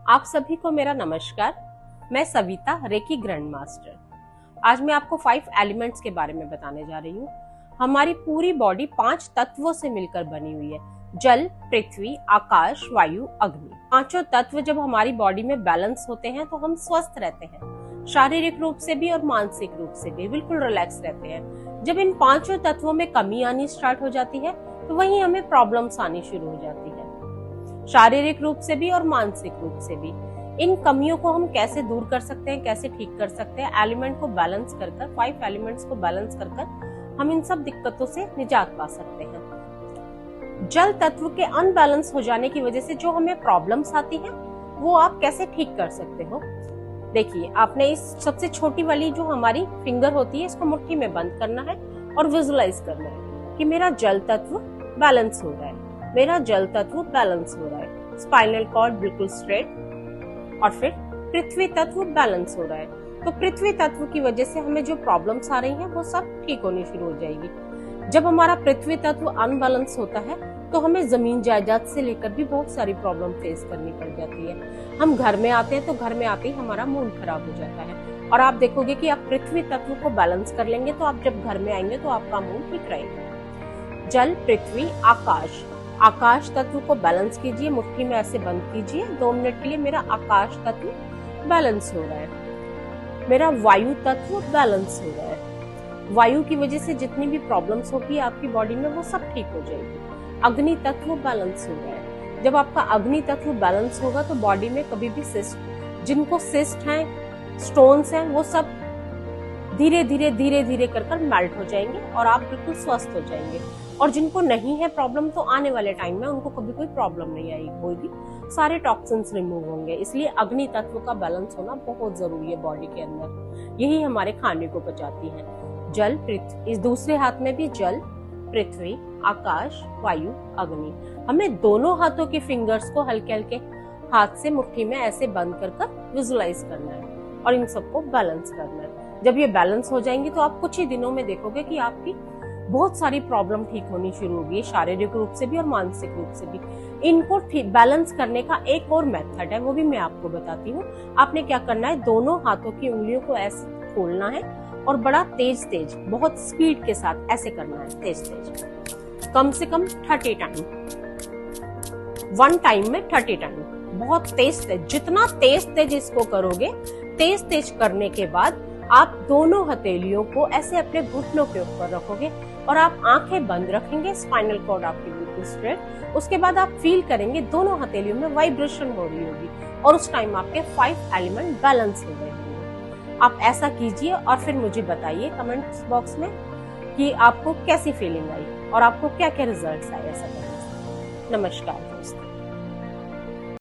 आप सभी को मेरा नमस्कार। मैं सविता, रेकी ग्रैंड मास्टर। आज मैं आपको 5 एलिमेंट्स के बारे में बताने जा रही हूँ। हमारी पूरी बॉडी 5 तत्वों से मिलकर बनी हुई है। जल, पृथ्वी, आकाश, वायु, अग्नि। पांचों तत्व जब हमारी बॉडी में बैलेंस होते हैं तो हम स्वस्थ रहते हैं, शारीरिक रूप से भी और मानसिक रूप से भी बिल्कुल रिलैक्स रहते हैं। जब इन पांचों तत्वों में कमी आनी स्टार्ट हो जाती है तो वहीं हमें प्रॉब्लम्स आनी शुरू हो जाती है, शारीरिक रूप से भी और मानसिक रूप से भी। इन कमियों को हम कैसे दूर कर सकते हैं, कैसे ठीक कर सकते हैं? एलिमेंट को बैलेंस कर 5 एलिमेंट्स को बैलेंस कर हम इन सब दिक्कतों से निजात पा सकते हैं। जल तत्व के अनबैलेंस हो जाने की वजह से जो हमें प्रॉब्लम्स आती है वो आप कैसे ठीक कर सकते हो? देखिए, आपने इस सबसे छोटी वाली जो हमारी फिंगर होती है इसको मुट्ठी में बंद करना है और विजुअलाइज करना है कि मेरा जल तत्व बैलेंस हो रहा है, मेरा जल तत्व बैलेंस हो रहा है। स्पाइनल कॉर्ड बिल्कुल स्ट्रेट। और फिर पृथ्वी तत्व बैलेंस हो रहा है। तो पृथ्वी तत्व की वजह से हमें जो प्रॉब्लम्स आ रही हैं वो सब ठीक होनी शुरू हो जाएगी। जब हमारा पृथ्वी तत्व अनबैलेंस होता है तो हमें जमीन जायदाद से लेकर भी बहुत सारी प्रॉब्लम फेस करनी पड़ जाती है। हम घर में आते हैं तो घर में आते ही हमारा मूड खराब हो जाता है। और आप देखोगे कि आप पृथ्वी तत्व को बैलेंस कर लेंगे तो आप जब घर में आएंगे तो आपका मूड ठीक रहेगा। जल, पृथ्वी, आकाश। आकाश तत्व को बैलेंस कीजिए, मुट्ठी में ऐसे बंद कीजिए 2 मिनट के लिए। मेरा आकाश तत्व बैलेंस हो रहा है। मेरा वायु तत्व बैलेंस हो रहा है। वायु की वजह से जितनी भी प्रॉब्लम्स होगी आपकी बॉडी में वो सब ठीक हो जाएगी। अग्नि तत्व बैलेंस हो रहा है। जब आपका अग्नि तत्व बैलेंस होगा तो बॉडी में कभी भी सिस्ट, जिनको सिस्ट हैं, स्टोन्स हैं, वो सब धीरे धीरे कर मेल्ट हो जाएंगे और आप बिल्कुल स्वस्थ हो जाएंगे। और जिनको नहीं है प्रॉब्लम तो आने वाले टाइम में उनको कभी कोई प्रॉब्लम नहीं आएगी, कोई भी सारे टॉक्सिन्स रिमूव होंगे। इसलिए अग्नि तत्व का बैलेंस होना बहुत जरूरी है बॉडी के अंदर। यही हमारे खाने को पचाती है। जल, पृथ्वी, इस दूसरे हाथ में भी जल, पृथ्वी, आकाश, वायु, अग्नि। हमें दोनों हाथों की फिंगर्स को हल्के हल्के हाथ से मुट्ठी में ऐसे बंद कर विजुअलाइज करना है और इन सबको बैलेंस करना है। जब ये बैलेंस हो जाएंगे तो आप कुछ ही दिनों में देखोगे कि आपकी बहुत सारी प्रॉब्लम ठीक होनी शुरू होगी, शारीरिक रूप से भी और मानसिक रूप से भी। इनको बैलेंस करने का एक और मेथड है, वो भी मैं आपको बताती हूँ। आपने क्या करना है, दोनों हाथों की उंगलियों को ऐसे खोलना है और बड़ा तेज बहुत स्पीड के साथ ऐसे करना है, तेज कम से कम 30 टाइम, 1 टाइम में 30 टाइम, बहुत तेज। जितना तेज इसको करोगे, तेज करने के बाद आप दोनों हथेलियों को ऐसे अपने घुटनों के ऊपर रखोगे और आप आंखें बंद रखेंगे। स्पाइनल कॉर्ड आपकी बिल्कुल स्ट्रेट। उसके बाद आप फील करेंगे दोनों हथेलियों में वाइब्रेशन हो रही होगी और उस टाइम आपके 5 एलिमेंट बैलेंस हो गए होंगे। आप ऐसा कीजिए और फिर मुझे बताइए कमेंट बॉक्स में कि आपको कैसी फीलिंग आई और आपको क्या क्या रिजल्ट्स आए ऐसा करने से। नमस्कार दोस्तों।